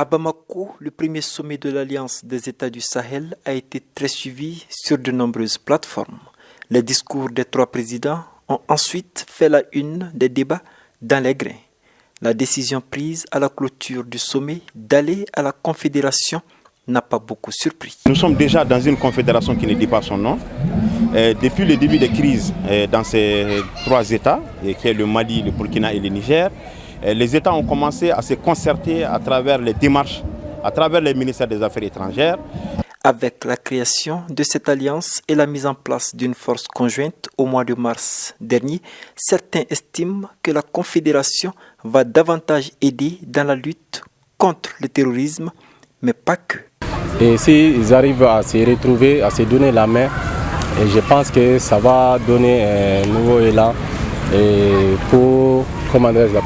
À Bamako, le premier sommet de l'Alliance des États du Sahel a été très suivi sur de nombreuses plateformes. Les discours des trois présidents ont ensuite fait la une des débats dans les grains. La décision prise à la clôture du sommet d'aller à la Confédération n'a pas beaucoup surpris. Nous sommes déjà dans une confédération qui ne dit pas son nom. Depuis le début des crises dans ces trois États, qui est le Mali, le Burkina et le Niger, les États ont commencé à se concerter à travers les démarches, à travers les ministères des Affaires étrangères. Avec la création de cette alliance et la mise en place d'une force conjointe au mois de mars dernier, certains estiment que la Confédération va davantage aider dans la lutte contre le terrorisme, mais pas que. Et s'ils arrivent à se retrouver, à se donner la main, et je pense que ça va donner un nouveau élan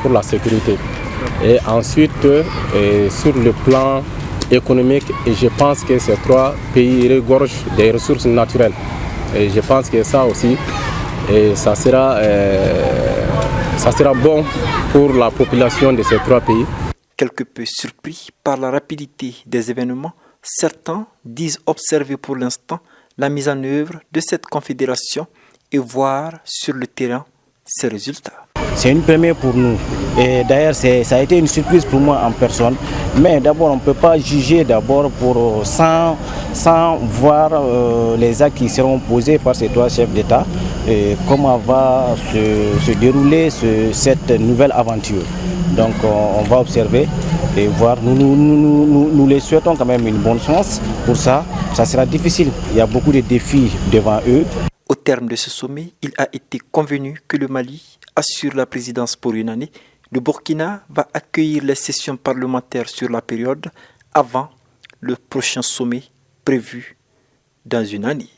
pour la sécurité. Et ensuite, sur le plan économique, et je pense que ces trois pays regorgent des ressources naturelles. Et je pense que ça aussi, ça sera bon pour la population de ces trois pays. Quelque peu surpris par la rapidité des événements, certains disent observer pour l'instant la mise en œuvre de cette confédération et voir sur le terrain ses résultats. C'est une première pour nous. Et d'ailleurs, ça a été une surprise pour moi en personne. Mais d'abord, on ne peut pas juger sans voir les actes qui seront posés par ces trois chefs d'État et comment va se dérouler cette nouvelle aventure. Donc on va observer et voir. Nous les souhaitons quand même une bonne chance pour ça. Ça sera difficile. Il y a beaucoup de défis devant eux. Au terme de ce sommet, il a été convenu que le Mali assure la présidence pour une année. Le Burkina va accueillir les sessions parlementaires sur la période avant le prochain sommet prévu dans une année.